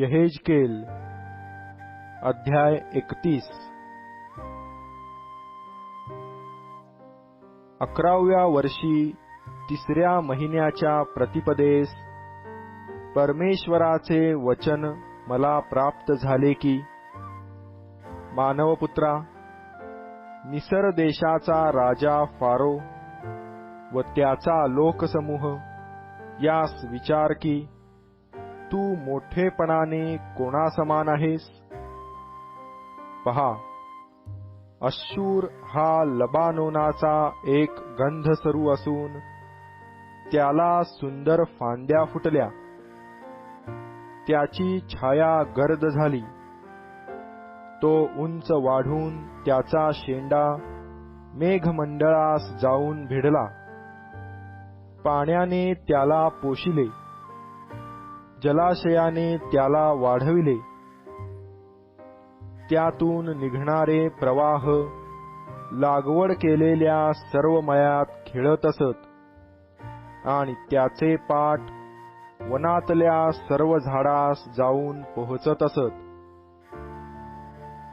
यहेजकेल अध्याय 31। 11व्या वर्षी 3ऱ्या महिन्याच्या प्रतिपदेस परमेश्वराचे वचन मला प्राप्त झाले की, मानवपुत्रा, मिसर देशाचा राजा फारो व त्याचा लोकसमूह यास विचार की, तू मोठेपणाने कोणासमान आहेस? पहा, अश्शूर हा लबानोनाचा एक गंधसरू असून त्याला सुंदर फांद्या फुटल्या, त्याची छाया गर्द झाली, तो उंच वाढून त्याचा शेंडा मेघमंडळास जाऊन भिडला, पाण्याने त्याला पोशिले, जलाशयाने त्याला वाढविले, त्यातून निघणारे प्रवाह लागवड केलेल्या सर्व मळ्यात खेळत असत आणि त्याचे पाट वनातल्या सर्व झाडास जाऊन पोहोचत असत।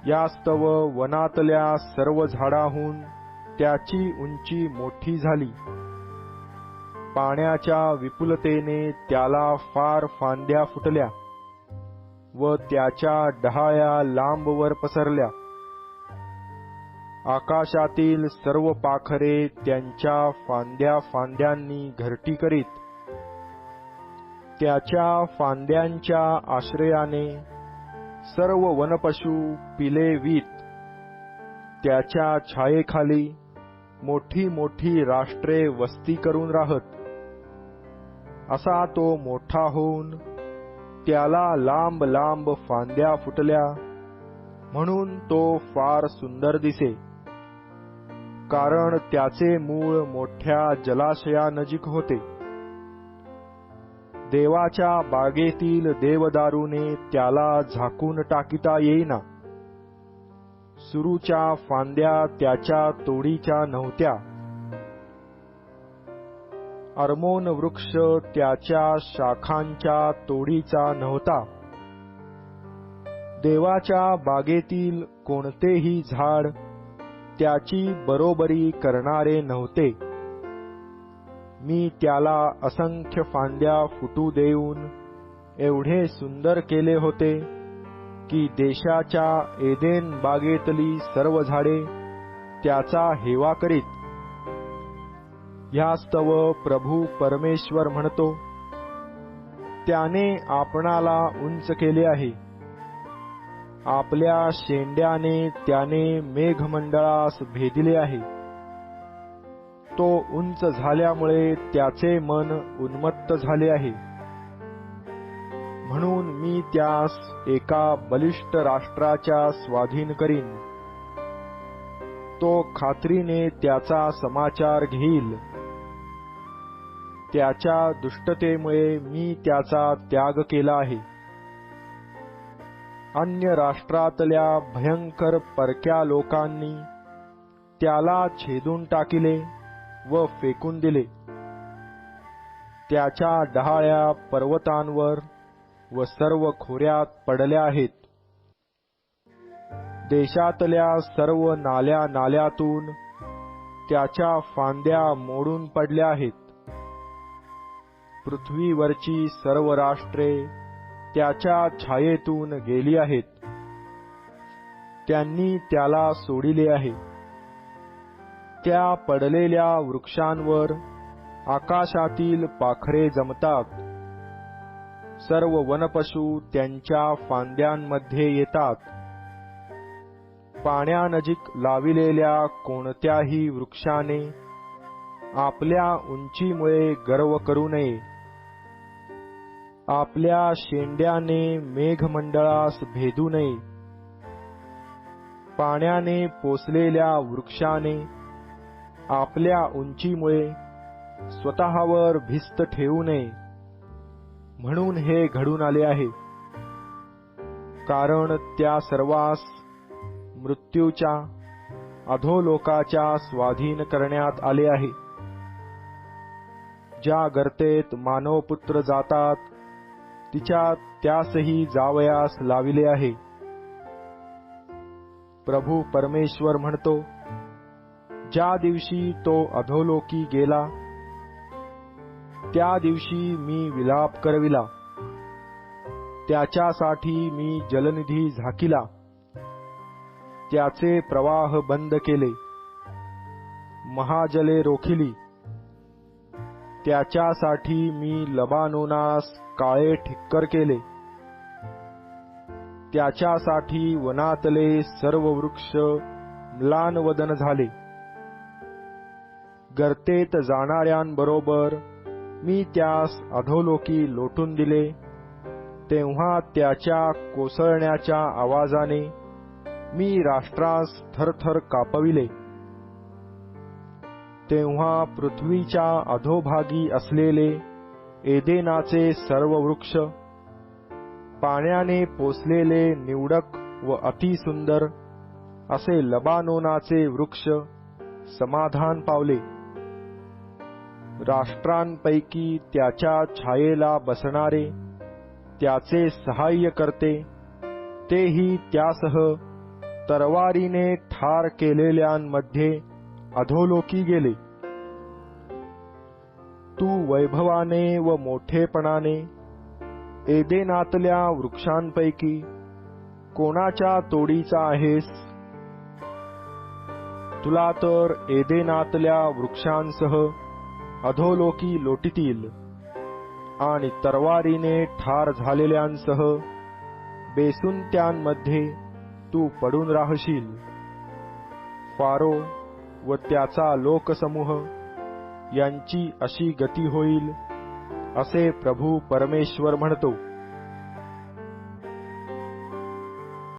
यास्तव वनातल्या सर्व झाडाहून त्याची उंची मोठी झाली, पाण्याच्या विपुलतेने त्याला फार फांद्या फुटल्या व त्याच्या डहाळ्या लांबवर पसरल्या। आकाशातील सर्व पाखरे त्यांच्या फांद्या फांद्यांनी घरटी करीत, त्याच्या फांद्यांच्या आश्रयाने सर्व वनपशु पिले वीत, त्याच्या छायेखाली मोठी मोठी राष्ट्रे वस्ती करून राहत। असा तो मोठा होऊन त्याला लांब लांब फांद्या फुटल्या, म्हणून तो फार सुंदर दिसे, कारण त्याचे मूळ मोठ्या जलाशयानजीक होते। देवाच्या बागेतील देवदारूने त्याला झाकून टाकिता येईना, सुरूच्या फांद्या त्याच्या तोडीच्या नव्हत्या, अर्मोन वृक्ष त्याच्या शाखांच्या तोडीचा नव्हता, देवाच्या बागेतील कोणतेही झाड त्याची बरोबरी करणारे नव्हते। मी त्याला असंख्य फांद्या फुटू देऊन एवढे सुंदर केले होते की देशाच्या एदेन बागेतली सर्व झाडे त्याचा हेवा करीत। ह्यास्तव प्रभू परमेश्वर म्हणतो, त्याने आपणाला उंच केले आहे, आपल्या शेंड्याने त्याने मेघमंडळास भेदिले आहे। तो उंच झाल्यामुळे त्याचे मन उन्मत्त झाले आहे, म्हणून मी त्यास एका बलिष्ठ राष्ट्राच्या स्वाधीन करीन, तो खात्रीने त्याचा समाचार घेईल। त्याच्या दुष्टतेमुळे मी त्याचा त्याग केला आहे। अन्य राष्ट्रातल्या भयंकर परक्या लोकांनी त्याला छेदून टाकिले व फेकून दिले। त्याच्या डहाळ्या पर्वतांवर व सर्व खोऱ्यात पडल्या आहेत। देशातल्या सर्व नाल्या नाल्यातून त्याच्या फांद्या मोडून पडल्या आहेत। पृथ्वीवरची सर्व राष्ट्रे त्याच्या छायेतून गेली आहेत, त्यांनी त्याला सोडिले आहे। त्या पडलेल्या वृक्षांवर आकाशातील पाखरे जमतात, सर्व वनपशु त्यांच्या फांद्यांमध्ये येतात। पाण्यानजीक लाविलेल्या कोणत्याही वृक्षाने आपल्या उंचीमुळे गर्व करू नये, आपल्या शेंड्याने मेघमंडळास भेदू नये, पाण्याने पोसलेल्या वृक्षाने आपल्या उंचीमुळे स्वतःवर भिस्त ठेवू नये, म्हणून हे घडून आले आहे। कारण त्या सर्वांस मृत्यूच्या अधोलोकाच्या स्वाधीन करण्यात आले आहे। ज्या गर्तेत मानवपुत्र जातात तिच्यात त्यासही जावयास लाविले आहे. प्रभू परमेश्वर म्हणतो, ज्या दिवशी तो अधोलोकी गेला, त्या दिवशी मी विलाप करविला. त्याच्यासाठी मी जलनिधी झाकिला, त्याचे प्रवाह बंद केले, महाजले रोखिली. त्याच्यासाठी मी लबानोनास काळे ठिक्कर केले, त्याच्यासाठी वनातले सर्व वृक्ष म्लानवदन झाले. गर्तेत जाणाऱ्यांबरोबर मी त्यास अधोलोकी लोटून दिले. तेव्हा त्याच्या कोसळण्याच्या आवाजाने मी राष्ट्रास थरथर कापविले. तेव्हा पृथ्वीच्या अधोभागी असलेले एदेनाचे सर्व वृक्ष, पाण्याने पोसलेले निवडक व अतिसुंदर असे लबानोनाचे वृक्ष समाधान पावले. राष्ट्रांपैकी त्याच्या छायेला बसणारे त्याचे सहाय्य करते, तेही त्यासह तरवारीने ठार केलेल्यांमध्ये अधोलोकी गेले. तू वैभवाने व मोठेपणाने एदेनातल्या वृक्षांपैकी कोणाच्या तोडीचा आहेस? तुला तर एदेनातल्या वृक्षांसह अधोलोकी लोटितील आणि तरवारीने ठार झालेल्यांसह बेसुंत्यांमध्ये तू पडून राहशील. फारो व त्याचा लोकसमूह यांची अशी गती होईल, असे प्रभू परमेश्वर म्हणतो.